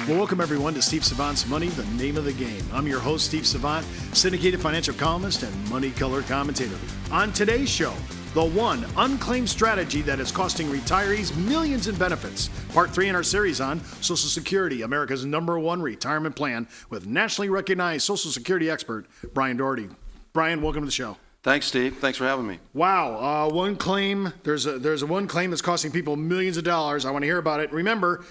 Well, welcome everyone to Steve Savant's Money, the name of the game. I'm your host, Steve Savant, syndicated financial columnist and money color commentator. On today's show, the one unclaimed strategy that is costing retirees millions in benefits. Part 3 in our series on Social Security, America's #1 retirement plan, with nationally recognized Social Security expert, Brian Doherty. Brian, welcome to the show. Thanks, Steve. Thanks for having me. Wow, one claim. There's a one claim that's costing people millions of dollars. I want to hear about it. Remember,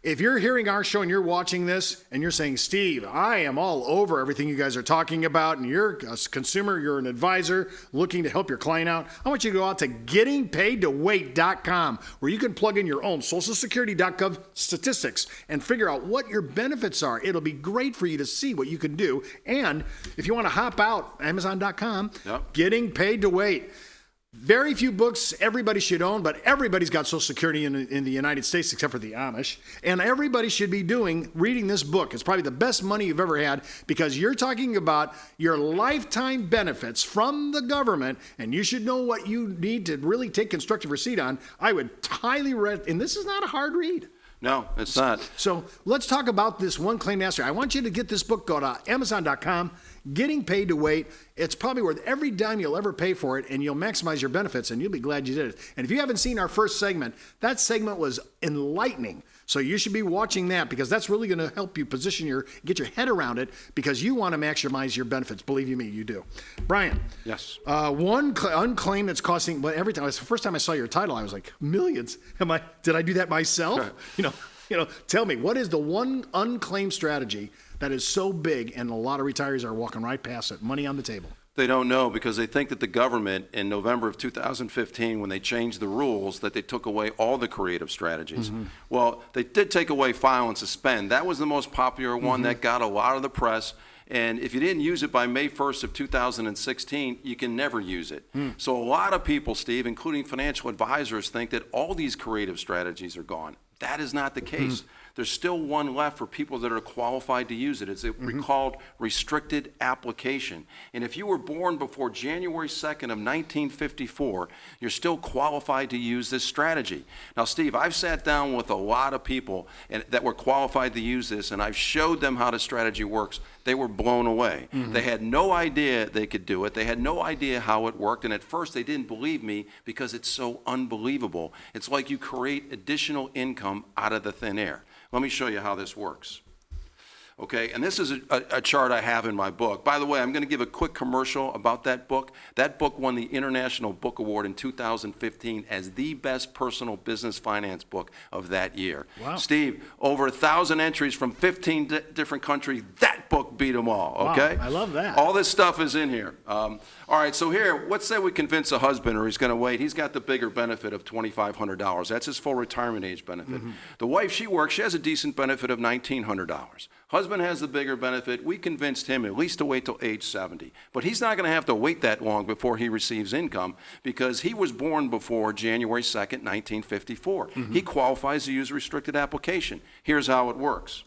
if you're hearing our show and you're watching this and you're saying, Steve, I am all over everything you guys are talking about, and you're a consumer, you're an advisor looking to help your client out, I want you to go out to gettingpaidtowait.com, where you can plug in your own socialsecurity.gov statistics and figure out what your benefits are. It'll be great for you to see what you can do. And if you want to hop out, Amazon.com, Getting Paid to Wait. Very few books everybody should own, but everybody's got Social Security in the United States except for the Amish. And everybody should be reading this book. It's probably the best money you've ever had, because you're talking about your lifetime benefits from the government, and you should know what you need to really take constructive receipt on. I would highly recommend, and this is not a hard read. No, it's not. So let's talk about this one claim master. I want you to get this book. Go to Amazon.com, Getting Paid to Wait. It's probably worth every dime you'll ever pay for it, and you'll maximize your benefits, and you'll be glad you did it. And if you haven't seen our first segment, that segment was enlightening. So you should be watching that, because that's really going to help you get your head around it, because you want to maximize your benefits. Believe you me, you do. Brian. Yes. One unclaimed that's costing, but every time, the first time I saw your title, I was like, millions. Did I do that myself? Tell me, what is the one unclaimed strategy that is so big and a lot of retirees are walking right past it? Money on the table. They don't know, because they think that the government in November of 2015, when they changed the rules, that they took away all the creative strategies. Mm-hmm. Well, they did take away file and suspend. That was the most popular one that got a lot of the press. And if you didn't use it by May 1st of 2016, you can never use it. So a lot of people, Steve, including financial advisors, think that all these creative strategies are gone. That is not the case. There's still one left for people that are qualified to use it. It's called Restricted Application. And if you were born before January 2nd of 1954, you're still qualified to use this strategy. Now, Steve, I've sat down with a lot of people that were qualified to use this, and I've showed them how the strategy works. They were blown away. They had no idea they could do it. They had no idea how it worked. And at first, they didn't believe me, because it's so unbelievable. It's like you create additional income out of the thin air. Let me show you how this works. Okay, and this is a chart I have in my book. By the way, I'm going to give a quick commercial about that book. That book won the International Book Award in 2015 as the best personal business finance book of that year. Wow. Steve, over 1,000 entries from 15 different countries. That book beat them all, okay? Wow, I love that. All this stuff is in here. All right, so here, let's say we convince a husband, or he's going to wait. He's got the bigger benefit of $2,500. That's his full retirement age benefit. The wife, she works. She has a decent benefit of $1,900. Husband has the bigger benefit. We convinced him at least to wait till age 70. But he's not going to have to wait that long before he receives income, because he was born before January 2nd, 1954. He qualifies to use restricted application. Here's how it works.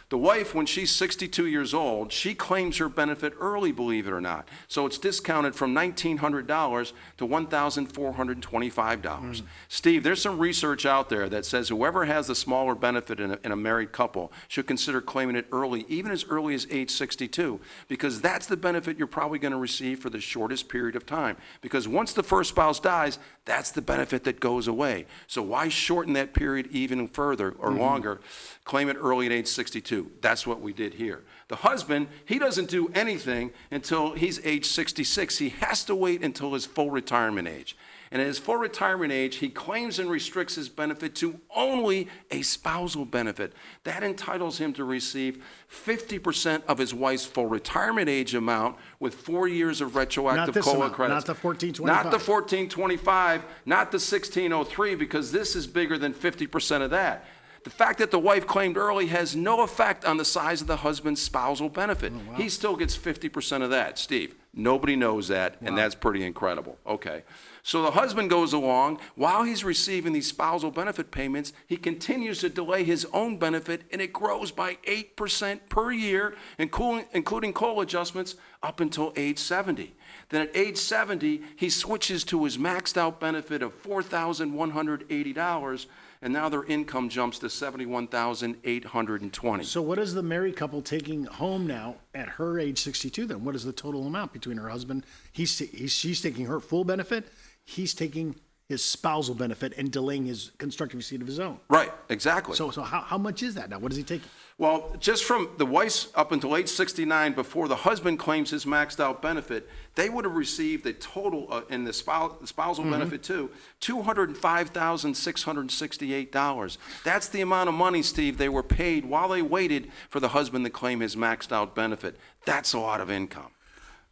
The wife, when she's 62 years old, she claims her benefit early, believe it or not. So it's discounted from $1,900 to $1,425. Steve, there's some research out there that says whoever has the smaller benefit in a married couple should consider claiming it early, even as early as age 62, because that's the benefit you're probably going to receive for the shortest period of time. Because once the first spouse dies, that's the benefit that goes away. So why shorten that period even further or longer? Claim it early at age 62. That's what we did here. The husband, he doesn't do anything until he's age 66. He has to wait until his full retirement age. And at his full retirement age, he claims and restricts his benefit to only a spousal benefit. That entitles him to receive 50% of his wife's full retirement age amount with 4 years of retroactive COLA credits. Not the $1,425. Not the $1,425, not the $1,603, because this is bigger than 50% of that. The fact that the wife claimed early has no effect on the size of the husband's spousal benefit. Oh, wow. He still gets 50% of that. Steve, nobody knows that, and that's pretty incredible. Okay. So the husband goes along. While he's receiving these spousal benefit payments, he continues to delay his own benefit, and it grows by 8% per year, including COLA adjustments, up until age 70. Then at age 70, he switches to his maxed out benefit of $4,180, and now their income jumps to $71,820. So what is the married couple taking home now at her age 62 then? What is the total amount between her husband? She's taking her full benefit. He's taking his spousal benefit and delaying his constructive receipt of his own. Right, exactly. So how much is that now? What is he taking? Well, just from the wife's up until age 69, before the husband claims his maxed out benefit, they would have received a total, in the spousal benefit too, $205,668. That's the amount of money, Steve, they were paid while they waited for the husband to claim his maxed out benefit. That's a lot of income.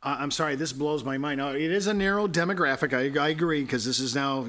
I'm sorry, this blows my mind. Now, it is a narrow demographic. I agree, because this is now,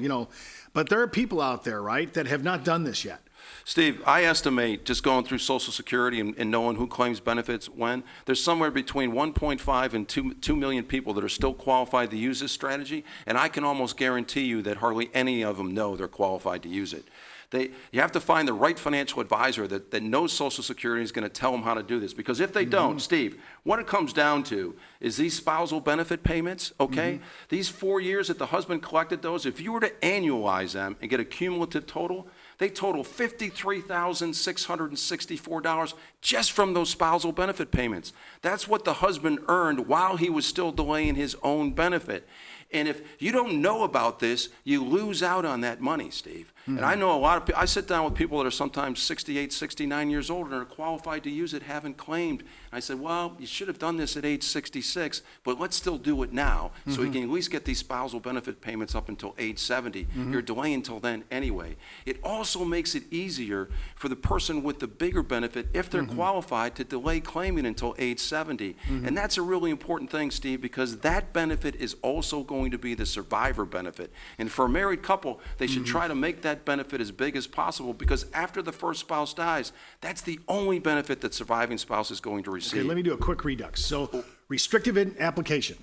but there are people out there, right, that have not done this yet. Steve, I estimate, just going through Social Security and knowing who claims benefits when, there's somewhere between 1.5 and 2 million people that are still qualified to use this strategy, and I can almost guarantee you that hardly any of them know they're qualified to use it. You have to find the right financial advisor that knows Social Security is going to tell them how to do this. Because if they don't, Steve, what it comes down to is these spousal benefit payments, okay? These 4 years that the husband collected those, if you were to annualize them and get a cumulative total, they total $53,664 just from those spousal benefit payments. That's what the husband earned while he was still delaying his own benefit. And if you don't know about this, you lose out on that money, Steve. And I know a lot of people, I sit down with people that are sometimes 68, 69 years old and are qualified to use it, haven't claimed. And I said, well, you should have done this at age 66, but let's still do it now so you can at least get these spousal benefit payments up until age 70. You're delaying until then anyway. It also makes it easier for the person with the bigger benefit, if they're qualified, to delay claiming until age 70. And that's a really important thing, Steve, because that benefit is also going to be the survivor benefit. And for a married couple, they should try to make that benefit as big as possible, because after the first spouse dies, that's the only benefit that surviving spouse is going to receive. Okay, let me do a quick redux. So restrictive application.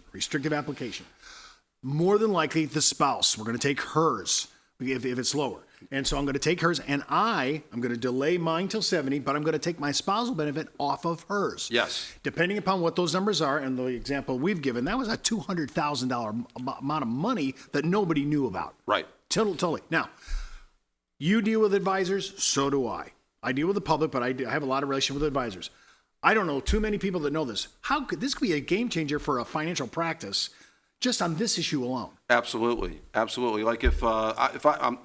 More than likely the spouse, we're going to take hers if it's lower. And so I'm going to take hers, and I'm going to delay mine till 70, but I'm going to take my spousal benefit off of hers. Yes. Depending upon what those numbers are, and the example we've given, that was a $200,000 amount of money that nobody knew about. Right. Totally. Now, you deal with advisors, so do I. I deal with the public, but I have a lot of relation with advisors. I don't know too many people that know this. How could this be a game changer for a financial practice just on this issue alone? Absolutely. Like if I'm,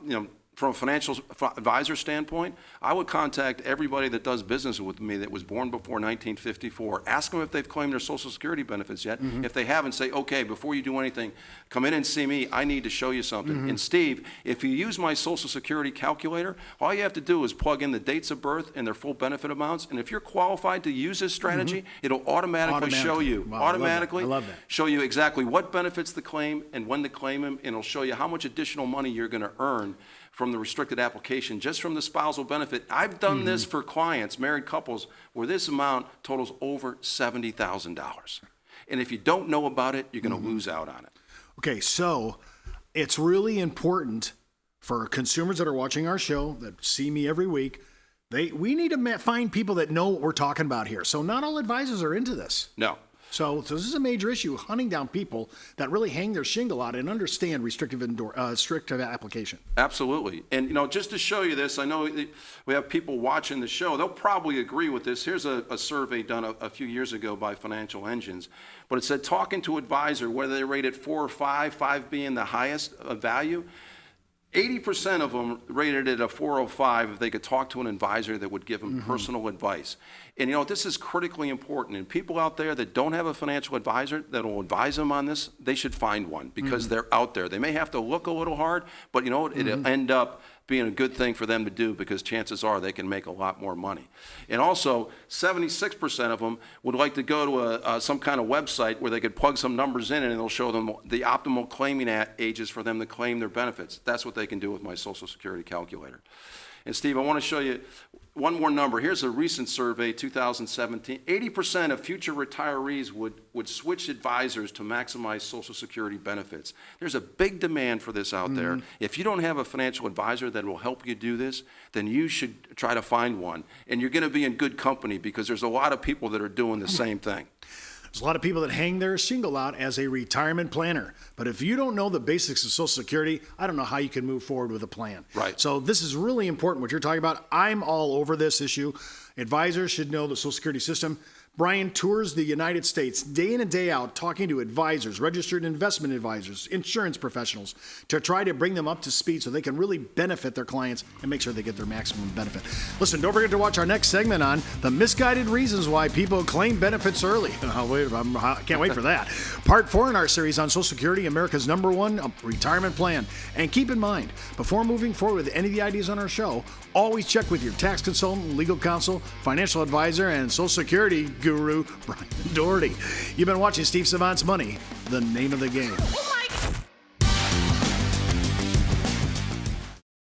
from a financial advisor standpoint, I would contact everybody that does business with me that was born before 1954. Ask them if they've claimed their Social Security benefits yet. If they haven't, say, okay, before you do anything, come in and see me. I need to show you something. And Steve, if you use my Social Security calculator, all you have to do is plug in the dates of birth and their full benefit amounts. And if you're qualified to use this strategy, it'll automatically show you, Wow, I love that. show you exactly what benefits to claim and when to claim them, and it'll show you how much additional money you're going to earn from the restricted application, just from the spousal benefit. I've done this for clients, married couples, where this amount totals over $70,000. And if you don't know about it, you're going to lose out on it. Okay, so it's really important for consumers that are watching our show, that see me every week, we need to find people that know what we're talking about here. So not all advisors are into this. No. So this is a major issue, hunting down people that really hang their shingle out and understand restrictive application. Absolutely. And, just to show you this, I know we have people watching the show. They'll probably agree with this. Here's a survey done a few years ago by Financial Engines. But it said, talking to advisor, whether they rate it 4 or 5, 5 being the highest value, 80% of them rated it a 4 or 5 if they could talk to an advisor that would give them personal advice. And this is critically important. And people out there that don't have a financial advisor that will advise them on this, they should find one, because they're out there. They may have to look a little hard, but it'll end up being a good thing for them to do, because chances are they can make a lot more money. And also, 76% of them would like to go to some kind of website where they could plug some numbers in and it'll show them the optimal claiming ages for them to claim their benefits. That's what they can do with my Social Security calculator. And Steve, I want to show you one more number. Here's a recent survey, 2017. 80% of future retirees would switch advisors to maximize Social Security benefits. There's a big demand for this out there. If you don't have a financial advisor that will help you do this, then you should try to find one. And you're going to be in good company, because there's a lot of people that are doing the same thing. There's a lot of people that hang their shingle out as a retirement planner. But if you don't know the basics of Social Security, I don't know how you can move forward with a plan. Right. So this is really important what you're talking about. I'm all over this issue. Advisors should know the Social Security system. Brian tours the United States day in and day out talking to advisors, registered investment advisors, insurance professionals to try to bring them up to speed so they can really benefit their clients and make sure they get their maximum benefit. Listen, don't forget to watch our next segment on the misguided reasons why people claim benefits early. I can't wait for that. Part 4 in our series on Social Security, America's #1 retirement plan. And keep in mind, before moving forward with any of the ideas on our show, always check with your tax consultant, legal counsel, financial advisor, and Social Security guru, Brian Doherty. You've been watching Steve Savant's Money, the name of the game.